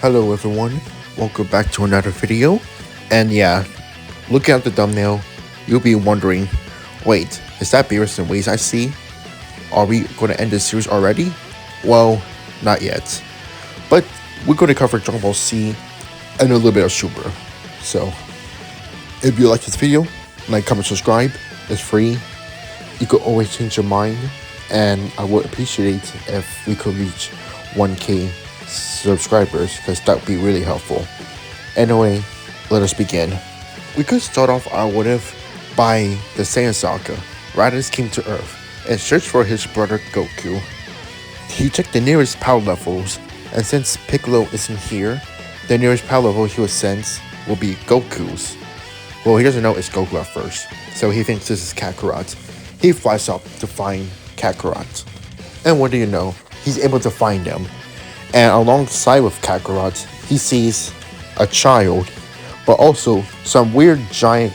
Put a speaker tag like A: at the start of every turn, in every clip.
A: Hello everyone, welcome back to another video. And yeah, looking at the thumbnail, you'll be wondering, wait, is that Beerus and Ways I see? Are we going to end this series already? Well, not yet. But we're going to cover Dragon Ball Z and a little bit of Super. So, if you like this video, like, comment, subscribe. It's free. You could always change your mind. And I would appreciate if we could reach 1K subscribers, because that would be really helpful. Anyway, let us begin. We could start off our what if by the Saiyan Saga. Raditz came to Earth and searched for his brother Goku. He checked the nearest power levels, and since Piccolo isn't here, the nearest power level he will sense will be Goku's. Well, he doesn't know it's Goku at first, so he thinks this is Kakarot. He flies up to find Kakarot. And what do you know? He's able to find him. And alongside with Kakarot, he sees a child, but also some weird giant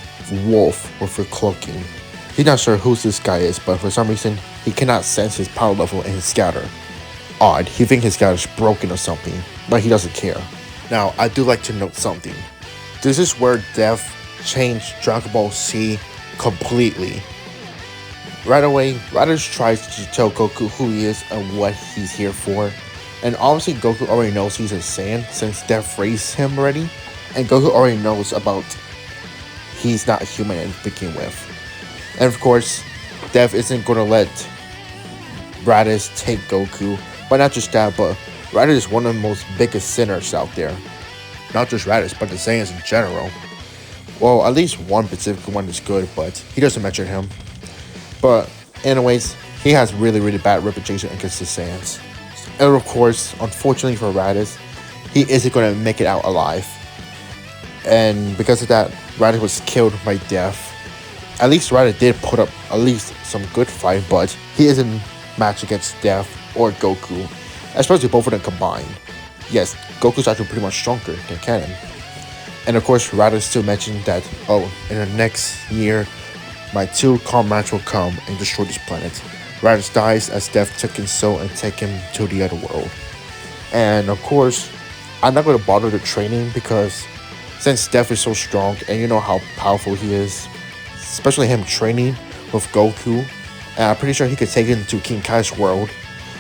A: wolf with a cloaking. He's not sure who this guy is, but for some reason, he cannot sense his power level in his scatter. Odd, he thinks his scatter is broken or something, but he doesn't care. Now, I do like to note something. This is where Death changed Dragon Ball Z completely. Right away, Raditz tries to tell Goku who he is and what he's here for. And obviously Goku already knows he's a Saiyan since Death raised him already. And Goku already knows about he's not a human to begin with. And of course, Death isn't going to let Raditz take Goku. But not just that, but Raditz is one of the most biggest sinners out there. Not just Raditz, but the Saiyans in general. Well, at least one specific one is good, but he doesn't mention him. But anyways, he has really bad reputation against the Saiyans. And of course, unfortunately for Raditz, he isn't going to make it out alive. And because of that, Raditz was killed by Death. At least Raditz did put up at least some good fight, but he isn't matched against Death or Goku, especially both of them combined. Yes, Goku's actually pretty much stronger than Kanon. And of course, Raditz still mentioned that, oh, in the next year, my two comrades will come and destroy this planet. Raditz dies as Death took his soul and take him to the other world. And of course, I'm not going to bother the training because since Death is so strong and you know how powerful he is, especially him training with Goku, and I'm pretty sure he could take him to King Kai's world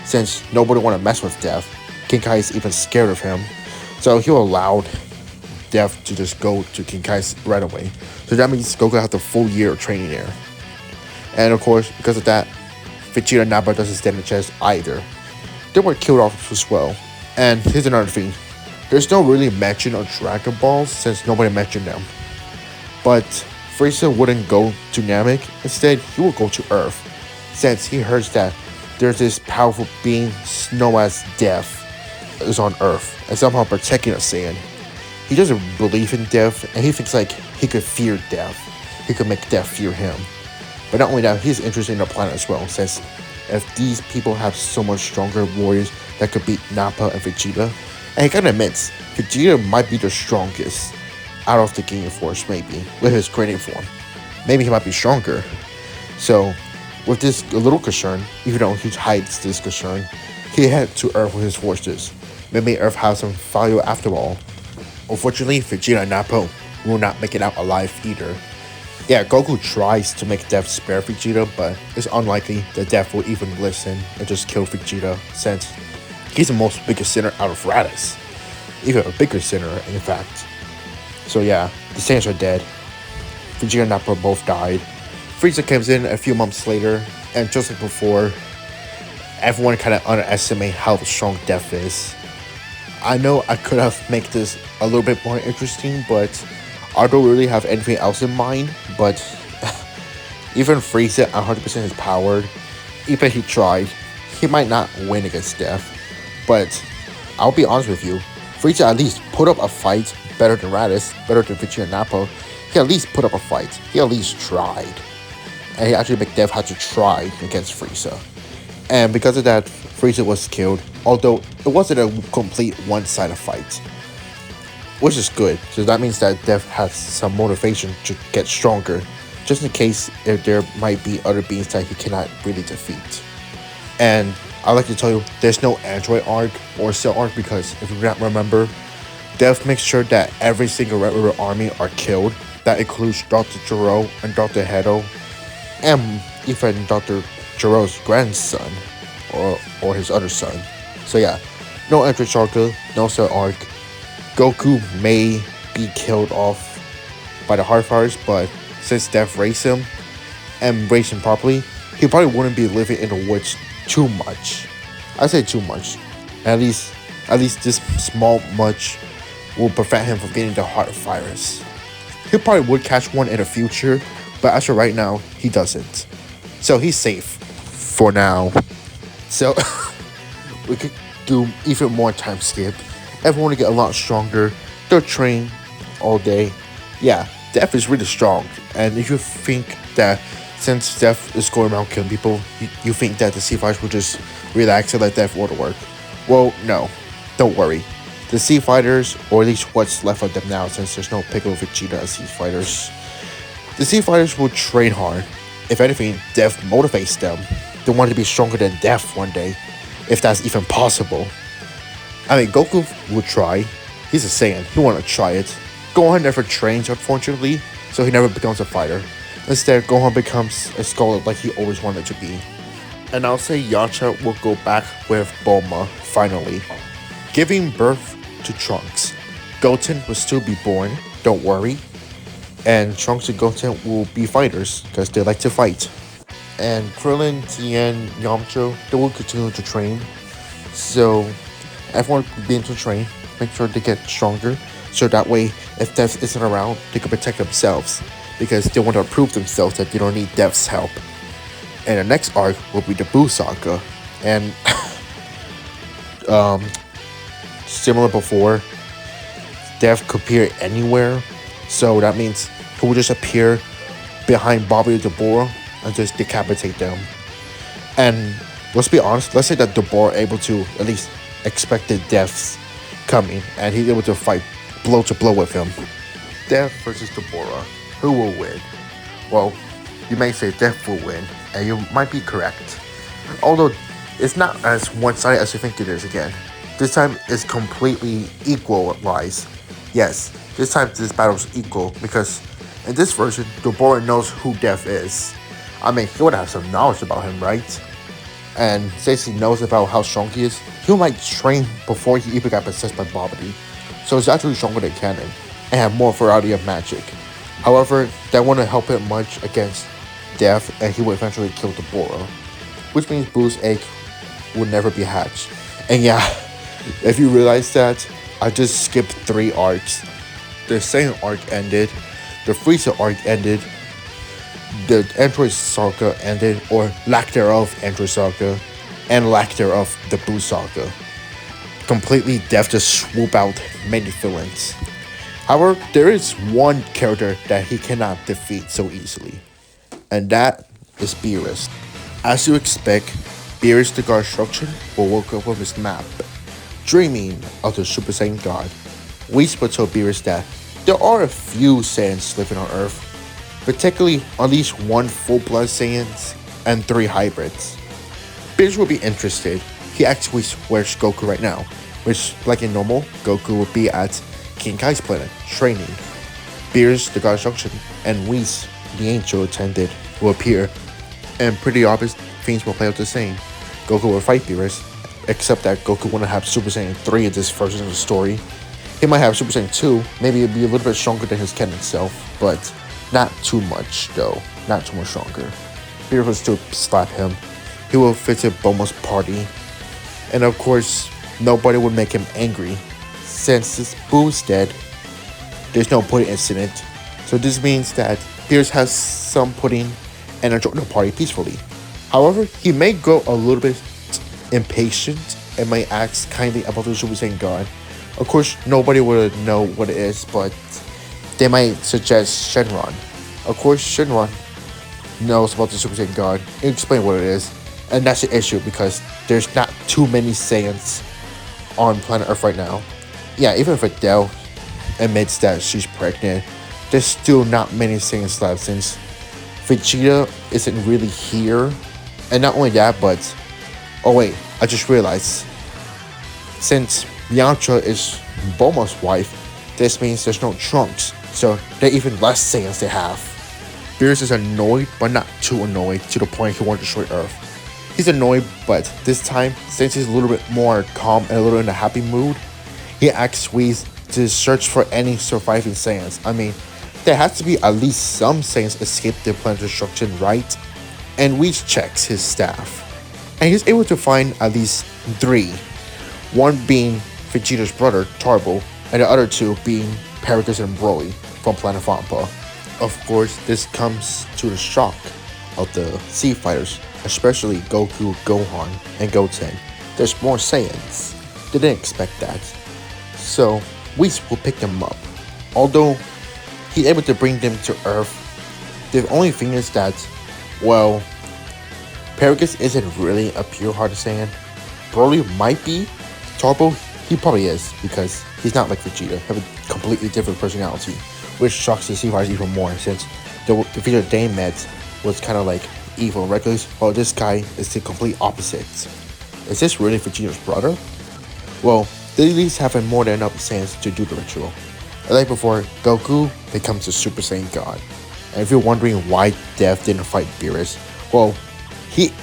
A: since nobody want to mess with Death. King Kai is even scared of him. So he'll allow Death to just go to King Kai's right away. So that means Goku has the full year of training there. And of course, because of that, Vegeta and Nappa doesn't stand a chance either. They were killed off as well. And here's another thing. There's no really mention of Dragon Balls since nobody mentioned them. But Frieza wouldn't go to Namek. Instead, he would go to Earth. Since he hears that there's this powerful being known as Death is on Earth and somehow protecting a Saiyan. He doesn't believe in Death, and he thinks like he could fear Death. He could make Death fear him. But not only that, he's interested in the planet as well, since if these people have so much stronger warriors that could beat Nappa and Vegeta, and he kind of admits, Vegeta might be the strongest out of the Ginyu Force, maybe, with his Gradient form. Maybe he might be stronger. So, with this little concern, even though he hides this concern, he head to Earth with his forces. Maybe Earth has some value after all. Unfortunately, Vegeta and Nappa will not make it out alive either. Yeah, Goku tries to make Death spare Vegeta, but it's unlikely that Death will even listen and just kill Vegeta since he's the most biggest sinner out of Raditz. Even a bigger sinner, in fact. So yeah, the Saiyans are dead. Vegeta and Nappa both died. Frieza comes in a few months later, and just like before, everyone kind of underestimate how strong Death is. I know I could have made this a little bit more interesting, but I don't really have anything else in mind. But even Frieza at 100% is powered. Even if he tried, he might not win against Death. But I'll be honest with you, Frieza at least put up a fight better than Raditz, better than Vegeta and Nappa. He at least put up a fight. He at least tried. And he actually made Death have to try against Frieza. And because of that, Frieza was killed, although it wasn't a complete one-sided fight. Which is good, so that means that Death has some motivation to get stronger, just in case if there might be other beings that he cannot really defeat. And I'd like to tell you, there's no Android arc or Cell arc because if you remember, Death makes sure that every single Red River army are killed. That includes Dr. Gero and Dr. Hedo, and even Dr. Gero's grandson, or his other son. So yeah, no Entry Saga, no Cell Arc. Goku may be killed off by the Heartfires, but since Death raised him and raised him properly, he probably wouldn't be living in the woods too much. I say too much. At least this small much will prevent him from getting the Heartfires. He probably would catch one in the future, but as for right now, he doesn't. So he's safe for now. So we could do even more time skip. Everyone to get a lot stronger. They'll train all day. Yeah, Death is really strong. And if you think that since Death is going around killing people, you think that the C-Fighters will just relax and let Death order work. Well, no. Don't worry. The C-Fighters, or at least what's left of them now since there's no Piccolo Vegeta as C-Fighters, the C-Fighters will train hard. If anything, Death motivates them. They want to be stronger than Death one day, if that's even possible. I mean, Goku would try. He's a Saiyan. He want to try it. Gohan never trains, unfortunately, so he never becomes a fighter. Instead, Gohan becomes a scholar like he always wanted to be. And I'll say Yamcha will go back with Bulma, finally, giving birth to Trunks. Goten will still be born, don't worry. And Trunks and Goten will be fighters, because they like to fight. And Krillin, Tien, Yamcha, they will continue to train. So, everyone will begin to train, make sure they get stronger, so that way, if Death isn't around, they can protect themselves, because they want to prove themselves that they don't need Death's help. And the next arc will be the Buu Saga, and similar before, Death could appear anywhere, so that means he will just appear behind Bobby and Dabura and just decapitate them. And let's be honest, let's say that Dabura able to at least expect the Deaths coming, and he's able to fight blow to blow with him. Death versus Dabura, who will win? Well, you may say Death will win, and you might be correct. Although, it's not as one-sided as you think it is again. This time, it's completely equalized. Yes, this time this battle is equal, because in this version, Dabura knows who Death is. I mean, he would have some knowledge about him, right? And since he knows about how strong he is, he might train before he even got possessed by Babidi. So he's actually stronger than Canon, and have more variety of magic. However, that wouldn't help him much against Death, and he would eventually kill Dabura. Which means Buu's egg would never be hatched. And yeah, if you realize that, I just skipped 3 arcs. The Saiyan arc ended, the Frieza arc ended, the Android Saga ended, or lack thereof Android Saga, and lack thereof the Buu Saga. Completely Death just swoop out many villains. However, there is one character that he cannot defeat so easily, and that is Beerus. As you expect, Beerus the God Destruction will woke up with his map, dreaming of the Super Saiyan God. Whis told Beerus that there are a few Saiyans living on Earth, particularly at least 1 full-blood Saiyans and 3 hybrids. Beerus will be interested. He actually where's Goku right now, which, like in normal, Goku would be at King Kai's planet, training. Beerus, the God Destruction, and Whis, the Angel Attendant, will appear, and pretty obvious things will play out the same. Goku will fight Beerus, except that Goku wouldn't have Super Saiyan 3 in this version of the story. He might have Super Saiyan 2, maybe it'd be a little bit stronger than his Ken itself, but not too much though, not too much stronger. Beerus will still slap him. He will visit Bulma's party, and of course, nobody would make him angry. Since Buu's dead, there's no pudding incident, so this means that Beerus has some pudding and enjoy the party peacefully. However, he may grow a little bit impatient and may ask kindly about the Super Saiyan God. Of course, nobody would know what it is, but they might suggest Shenron. Of course, Shenron knows about the Super Saiyan God and explain what it is, and that's the issue because there's not too many Saiyans on planet Earth right now. Yeah, even if Adele admits that she's pregnant, there's still not many Saiyans left since Vegeta isn't really here. And not only that, but oh wait, I just realized since Yamcha is Bulma's wife. This means there's no Trunks, so they're even less Saiyans they have. Beerus is annoyed, but not too annoyed to the point he wants to destroy Earth. He's annoyed, but this time, since he's a little bit more calm and a little in a happy mood, he asks Whis to search for any surviving Saiyans. I mean, there has to be at least some Saiyans escape the planet destruction, right? And Whis checks his staff, and he's able to find at least 3. One being Vegeta's brother, Tarbo, and the other 2 being Paragus and Broly from Planet Vampa. Of course, this comes to the shock of the Sea Fighters, especially Goku, Gohan, and Goten. There's more Saiyans. They didn't expect that. So, Whis will pick them up. Although he's able to bring them to Earth, the only thing is that, well, Paragus isn't really a pure-hearted Saiyan. Broly might be. Tarbo, he probably is, because he's not like Vegeta, have a completely different personality, which shocks the Sea Fighters even more, since the Vegeta they met was kind of like evil and reckless, while this guy is the complete opposite. Is this really Vegeta's brother? Well, they at least have more than enough Saiyans to do the ritual. Like before, Goku becomes a Super Saiyan God. And if you're wondering why Death didn't fight Beerus, well, he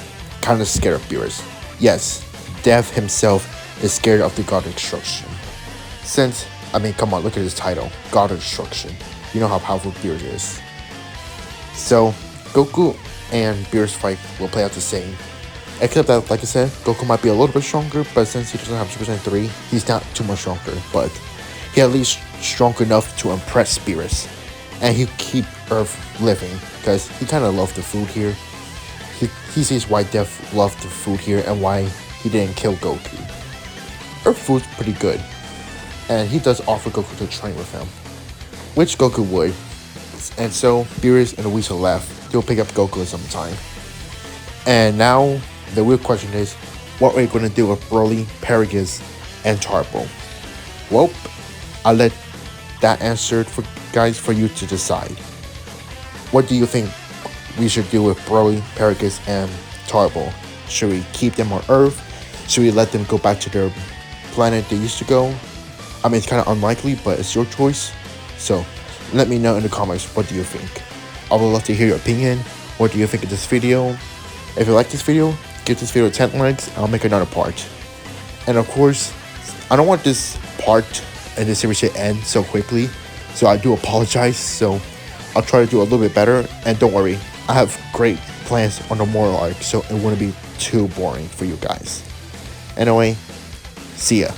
A: kind of scared of Beerus. Yes, Death himself is scared of the God of Destruction. Since, I mean, come on, look at his title, God of Destruction. You know how powerful Beerus is. So, Goku and Beerus fight will play out the same. Except that, like I said, Goku might be a little bit stronger, but since he doesn't have Super Saiyan 3, he's not too much stronger. But he at least strong enough to impress Beerus. And he keep Earth living, because he kind of loved the food here. He sees why Death loved the food here and why he didn't kill Goku. Earth food's pretty good, and he does offer Goku to train with him, which Goku would. And so Beerus and Whis left. He'll pick up Goku at some time. And now the real question is, what are we going to do with Broly, Paragus, and Tarbo? Well, I'll let that answer for you to decide. What do you think we should do with Broly, Paragus, and Tarbo? Should we keep them on Earth? Should we let them go back to their planet they used to go? I mean, it's kind of unlikely, but it's your choice. So let me know in the comments, what do you think? I would love to hear your opinion. What do you think of this video? If you like this video, give this video 10 likes. I'll make another part. And of course, I don't want this part and this series to end so quickly, so I do apologize. So I'll try to do a little bit better, and don't worry, I have great plans on the moral arc, so it wouldn't be too boring for you guys. Anyway, see ya.